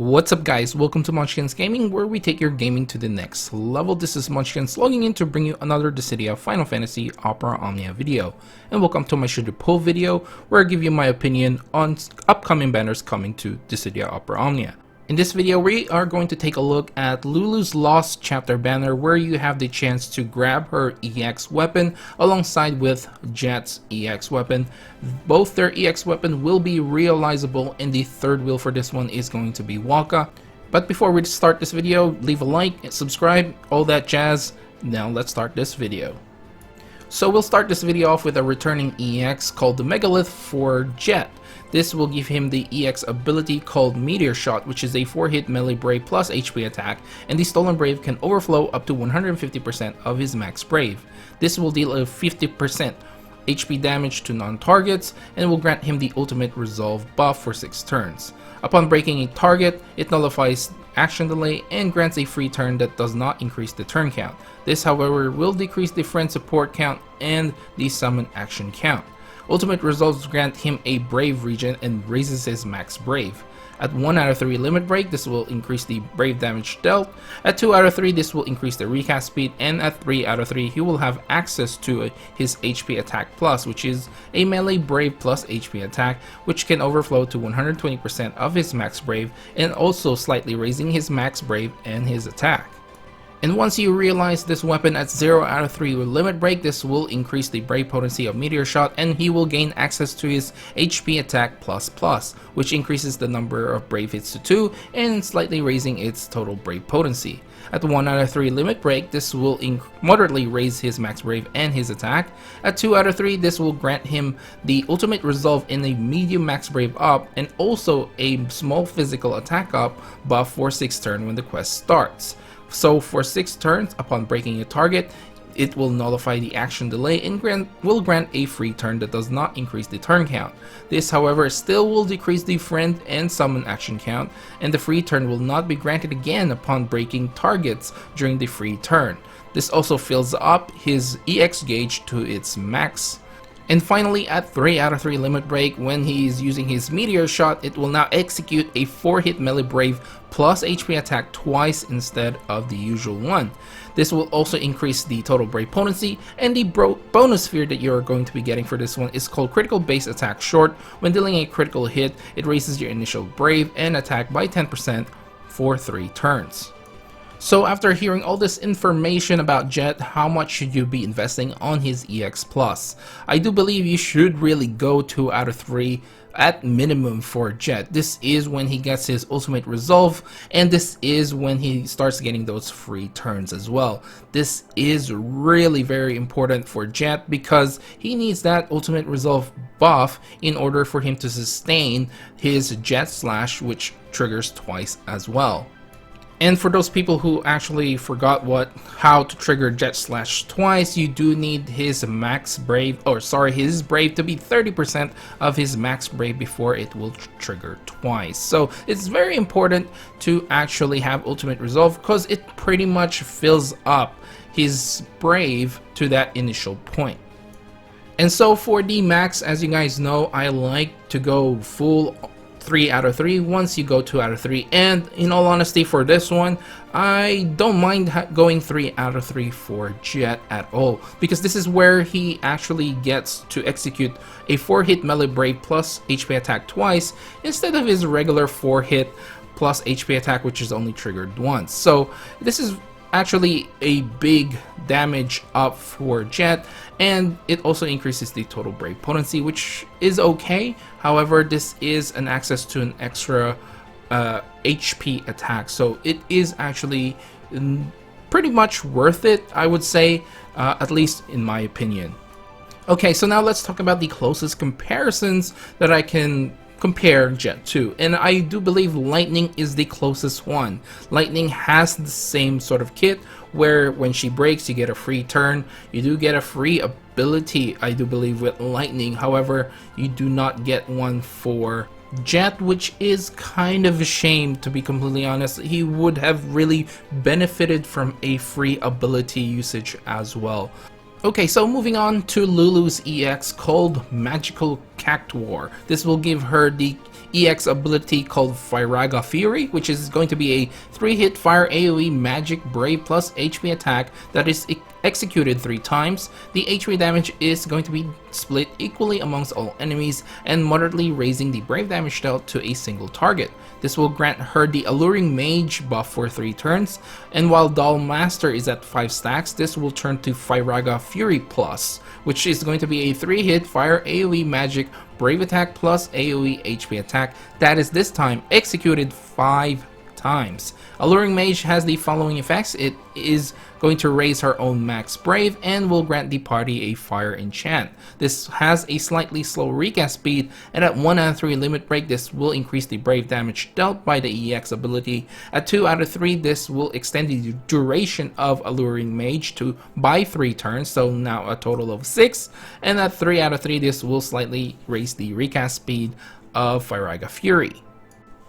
What's up guys, welcome to Munchkins Gaming, where we take your gaming to the next level. This is Munchkins logging in to bring you another Dissidia Final Fantasy Opera Omnia video. And welcome to my Should You Pull video, where I give you my opinion on upcoming banners coming to Dissidia Opera Omnia. In this video, we are going to take a look at Lulu's Lost Chapter banner, where you have the chance to grab her EX weapon alongside with Jecht's EX weapon. Both their EX weapon will be realizable, and the third wheel for this one is going to be Waka. But before we start this video, leave a like, subscribe, all that jazz. Now let's start this video. So we'll start this video off with a returning EX called the Megalith for Jecht. This will give him the EX ability called Meteor Shot, which is a 4-hit melee brave plus HP attack, and the stolen brave can overflow up to 150% of his max brave. This will deal a 50% HP damage to non-targets and will grant him the ultimate resolve buff for 6 turns. Upon breaking a target, it nullifies action delay and grants a free turn that does not increase the turn count. This, however, will decrease the friend support count and the summon action count. Ultimate resolves grant him a brave regen and raises his max brave. At 1 out of 3 limit break, this will increase the brave damage dealt. At 2 out of 3, this will increase the recast speed, and at 3 out of 3, he will have access to his HP attack plus, which is a melee brave plus HP attack, which can overflow to 120% of his max brave, and also slightly raising his max brave and his attack. And once you realize this weapon at 0 out of 3 with limit break, this will increase the brave potency of Meteor Shot, and he will gain access to his HP attack plus, which increases the number of brave hits to 2 and slightly raising its total brave potency. At 1 out of 3 limit break, this will moderately raise his max brave and his attack. At 2 out of 3, this will grant him the ultimate resolve in a medium max brave up and also a small physical attack up buff for 6 turns when the quest starts. So for 6 turns, upon breaking a target, it will nullify the action delay and will grant a free turn that does not increase the turn count. This, however, still will decrease the friend and summon action count, and the free turn will not be granted again upon breaking targets during the free turn. This also fills up his EX gauge to its max. And finally, at 3 out of 3 limit break, when he is using his Meteor Shot, it will now execute a 4-hit melee brave plus HP attack twice instead of the usual one. This will also increase the total brave potency, and the bonus sphere that you're going to be getting for this one is called Critical Base Attack Short. When dealing a critical hit, it raises your initial brave and attack by 10% for 3 turns. So after hearing all this information about Jecht, how much should you be investing on his EX Plus? I do believe you should really go 2 out of 3 at minimum for Jecht. This is when he gets his ultimate resolve, and this is when he starts getting those free turns as well. This is really very important for Jecht because he needs that ultimate resolve buff in order for him to sustain his Jecht Slash, which triggers twice as well. And for those people who actually forgot how to trigger Jecht Slash twice, you do need his max brave, his brave to be 30% of his max brave before it will trigger twice. So it's very important to actually have ultimate resolve because it pretty much fills up his brave to that initial point. And so for the max, as you guys know, I like to go full 3 out of 3 once you go 2 out of 3, and in all honesty for this one, I don't mind going 3 out of 3 for Jecht at all, because this is where he actually gets to execute a 4-hit melee brave plus HP attack twice instead of his regular 4-hit plus HP attack, which is only triggered once. So this is actually a big damage up for Jecht, and it also increases the total brave potency, which is okay. However, this is an access to an extra HP attack, so it is actually pretty much worth it, I would say, at least in my opinion. Okay, so now let's talk about the closest comparisons that I can compare Jecht to, and I do believe Lightning is the closest one. Lightning has the same sort of kit where when she breaks you get a free turn. You do get a free ability, I do believe, with Lightning. However, you do not get one for Jecht, which is kind of a shame, to be completely honest. He would have really benefited from a free ability usage as well. Okay, so moving on to Lulu's EX called Magical Cactuar. This will give her the EX ability called Firaga Fury, which is going to be a 3-hit fire AoE magic brave plus HP attack that is executed 3 times. The HP damage is going to be split equally amongst all enemies and moderately raising the brave damage dealt to a single target. This will grant her the Alluring Mage buff for 3 turns, and while Doll Master is at 5 stacks, this will turn to Firaga Fury Plus, which is going to be a 3-hit fire AoE magic brave attack plus AoE HP attack that is this time executed 5 times. Alluring Mage has the following effects. It is going to raise her own max brave and will grant the party a fire enchant. This has a slightly slow recast speed, and at 1 out of 3 limit break this will increase the brave damage dealt by the EX ability. At 2 out of 3 this will extend the duration of Alluring Mage by 3 turns, so now a total of 6, and at 3 out of 3 this will slightly raise the recast speed of Firaga Fury.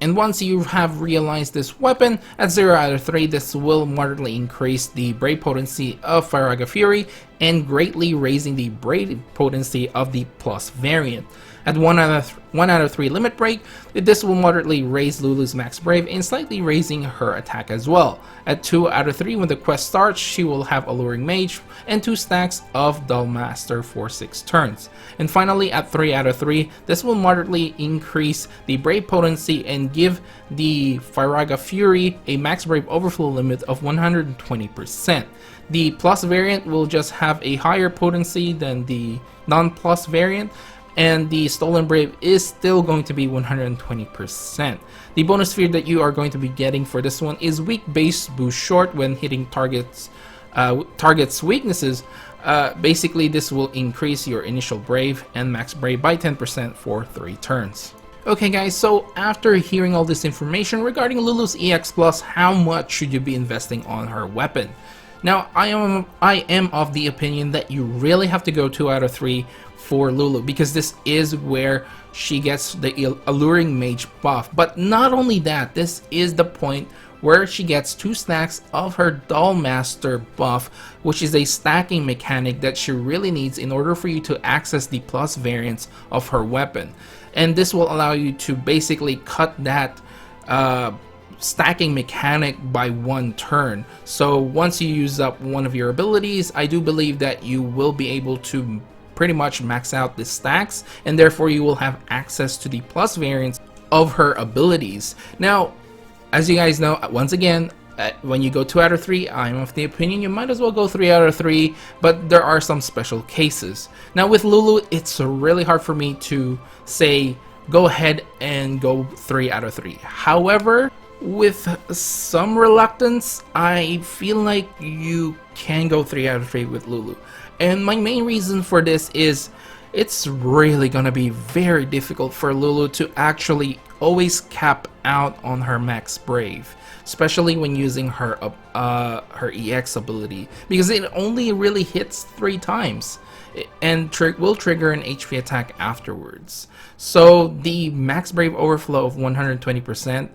And once you have realized this weapon, at 0 out of 3 this will moderately increase the brave potency of Firaga Fury and greatly raising the brave potency of the plus variant. At 1 out of 3 limit break, this will moderately raise Lulu's max brave and slightly raising her attack as well. At 2 out of 3 when the quest starts, she will have Alluring Mage and 2 stacks of Doll Master for 6 turns. And finally at 3 out of 3, this will moderately increase the brave potency and give the Firaga Fury a max brave overflow limit of 120%. The plus variant will just have a higher potency than the non-plus variant, and the Stolen Brave is still going to be 120%. The bonus sphere that you are going to be getting for this one is weak base boost short when hitting targets weaknesses. Basically this will increase your initial brave and max brave by 10% for 3 turns. Okay guys, so after hearing all this information regarding Lulu's EX Plus, how much should you be investing on her weapon? Now, I am of the opinion that you really have to go 2 out of 3 for Lulu, because this is where she gets the Alluring Mage buff. But not only that, this is the point where she gets 2 stacks of her Doll Master buff, which is a stacking mechanic that she really needs in order for you to access the plus variants of her weapon. And this will allow you to basically cut that stacking mechanic by 1 turn. So once you use up one of your abilities, I do believe that you will be able to pretty much max out the stacks, and therefore you will have access to the plus variants of her abilities. Now, as you guys know, once again, when you go 2 out of 3, I'm of the opinion you might as well go 3 out of 3, but there are some special cases. Now with Lulu, it's really hard for me to say go ahead and go 3 out of 3. However, with some reluctance, I feel like you can go 3 out of 3 with Lulu. And my main reason for this is it's really gonna be very difficult for Lulu to actually always cap out on her max brave, especially when using her EX ability, because it only really hits 3 times and will trigger an HP attack afterwards. So the max brave overflow of 120%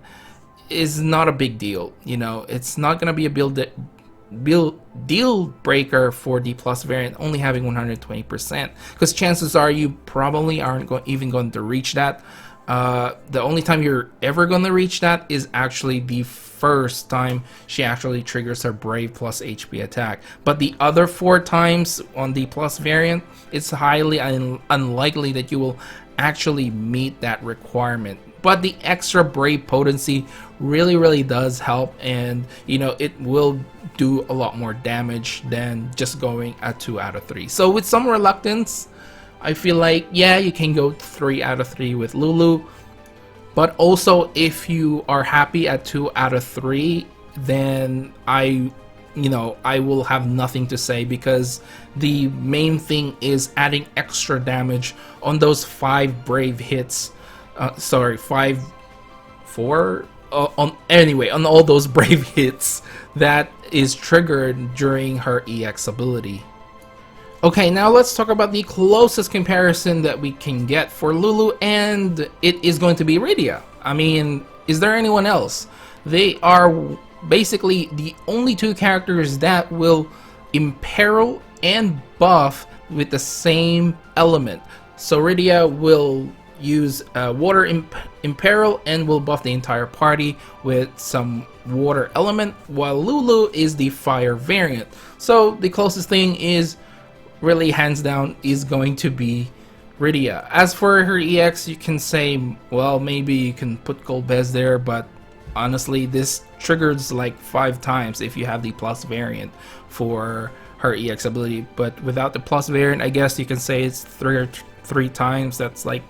is not a big deal. You know, it's not gonna be a deal breaker for the plus variant only having 120%, because chances are you probably aren't even going to reach that. The only time you're ever going to reach that is actually the first time she actually triggers her brave plus HP attack. But the other 4 times on the plus variant, it's highly unlikely that you will actually meet that requirement. But the extra brave potency really does help, and you know, it will do a lot more damage than just going at 2 out of 3. So with some reluctance, I feel like, yeah, you can go 3 out of 3 with Lulu. But also, if you are happy at 2 out of 3, then I will have nothing to say, because the main thing is adding extra damage on those 5 brave hits. On all those brave hits that is triggered during her EX ability. Okay, now let's talk about the closest comparison that we can get for Lulu, and it is going to be Rydia. I mean, is there anyone else? They are basically the only 2 characters that will imperil and buff with the same element. So Rydia will use water imperil and will buff the entire party with some water element, while Lulu is the fire variant. So the closest thing is really hands down is going to be Rydia. As for her EX, you can say, well, maybe you can put Golbez there, but honestly this triggers like 5 times if you have the plus variant for her EX ability, but without the plus variant I guess you can say it's 3 times. That's like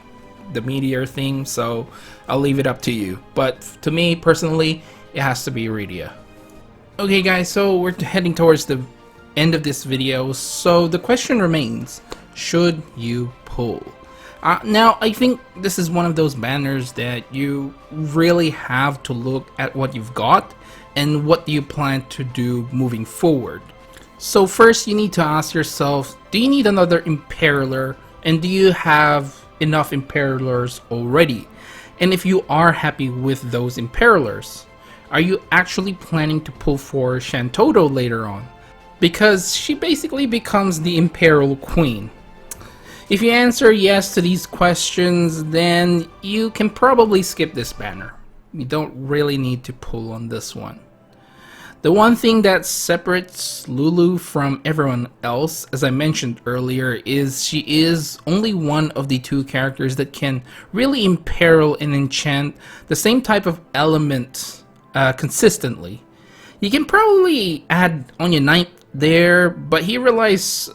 the meteor thing, so I'll leave it up to you, but to me personally it has to be Rydia. Okay guys, so we're heading towards the end of this video, so the question remains, should you pull? Now I think this is one of those banners that you really have to look at what you've got and what you plan to do moving forward. So first you need to ask yourself, do you need another Imperiler, and do you have enough Imperilers already? And if you are happy with those Imperilers, are you actually planning to pull for Shantoto later on? Because she basically becomes the Imperial Queen. If you answer yes to these questions, then you can probably skip this banner. You don't really need to pull on this one. The one thing that separates Lulu from everyone else, as I mentioned earlier, is she is only one of the 2 characters that can really imperil and enchant the same type of element consistently. You can probably add Omnia Knight there, but he relies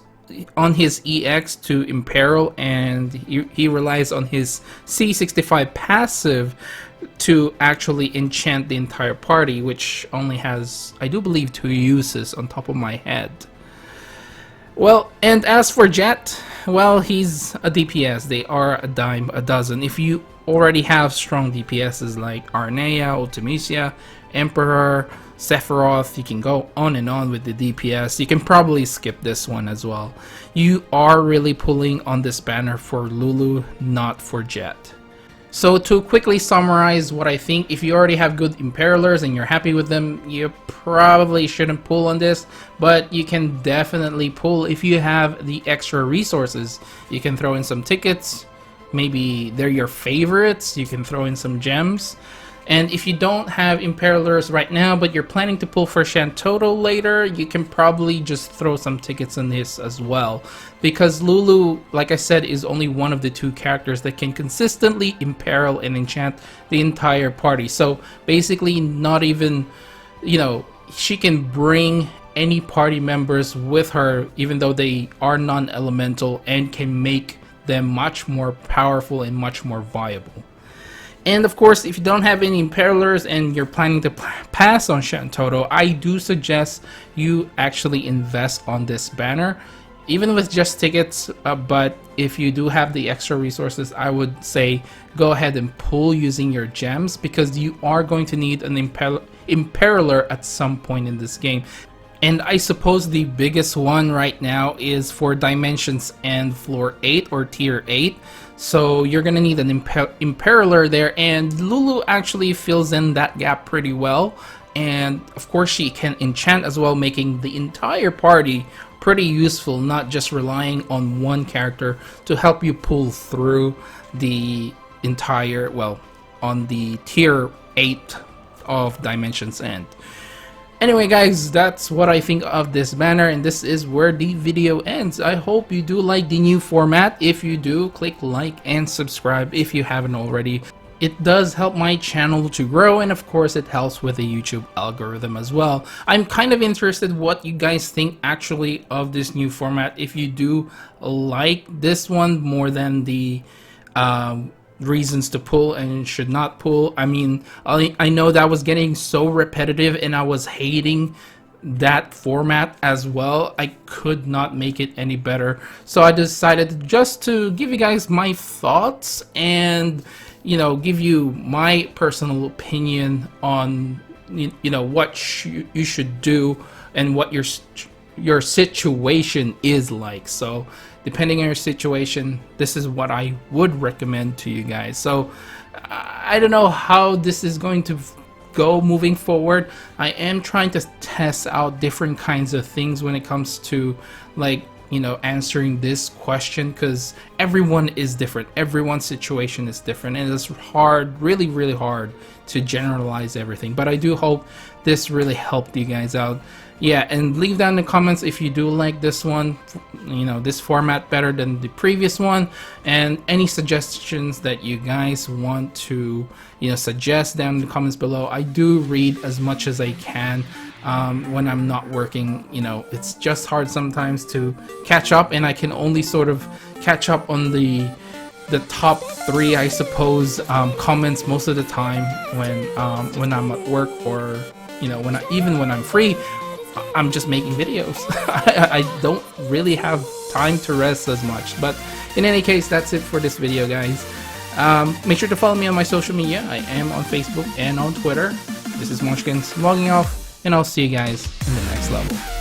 on his EX to imperil, and he relies on his C65 passive to actually enchant the entire party, which only has, I do believe, 2 uses on top of my head. Well, and as for Jecht, well, he's a DPS. They are a dime a dozen. If you already have strong DPSs like Arnea, Ultimisia, Emperor, Sephiroth, you can go on and on with the DPS. You can probably skip this one as well. You are really pulling on this banner for Lulu, not for Jecht. So to quickly summarize what I think, if you already have good Imperilers and you're happy with them, you probably shouldn't pull on this, but you can definitely pull if you have the extra resources. You can throw in some tickets, maybe they're your favorites, you can throw in some gems. And if you don't have Imperilers right now, but you're planning to pull for Shantoto later, you can probably just throw some tickets in this as well. Because Lulu, like I said, is only one of the 2 characters that can consistently imperil and enchant the entire party. So basically not even, you know, she can bring any party members with her, even though they are non-elemental, and can make them much more powerful and much more viable. And of course, if you don't have any Imperilers and you're planning to pass on Shantoto, I do suggest you actually invest on this banner, even with just tickets, but if you do have the extra resources, I would say go ahead and pull using your gems, because you are going to need an Imperiler at some point in this game. And I suppose the biggest one right now is for Dimensions and Floor 8 or Tier 8. So you're gonna need an Imperiler there, and Lulu actually fills in that gap pretty well. And of course she can enchant as well, making the entire party pretty useful, not just relying on one character to help you pull through the entire, well, on the Tier 8 of Dimensions End. Anyway guys, that's what I think of this banner, and this is where the video ends. I hope you do like the new format. If you do, click like and subscribe if you haven't already. It does help my channel to grow, and of course it helps with the YouTube algorithm as well. I'm kind of interested what you guys think actually of this new format. If you do like this one more than the reasons to pull and should not pull. I mean, I know that was getting so repetitive and I was hating that format as well. I could not make it any better, so I decided just to give you guys my thoughts and, you know, give you my personal opinion on, you know, what you should do and what your situation is like. So depending on your situation, this is what I would recommend to you guys. So I don't know how this is going to go moving forward. I am trying to test out different kinds of things when it comes to, like, you know, answering this question, because everyone is different, everyone's situation is different, and it's hard, really hard to generalize everything. But I do hope this really helped you guys out. Yeah, and leave down in the comments if you do like this one, you know, this format better than the previous one, and any suggestions that you guys want to, you know, suggest down in the comments below. I do read as much as I can when I'm not working. You know, it's just hard sometimes to catch up, and I can only sort of catch up on the top 3, I suppose, comments most of the time when I'm at work, or, you know, even when I'm free. I'm just making videos. I don't really have time to rest as much. But in any case, that's it for this video, guys. Make sure to follow me on my social media. I am on Facebook and on Twitter. This is Munchkins logging off, and I'll see you guys in the next level.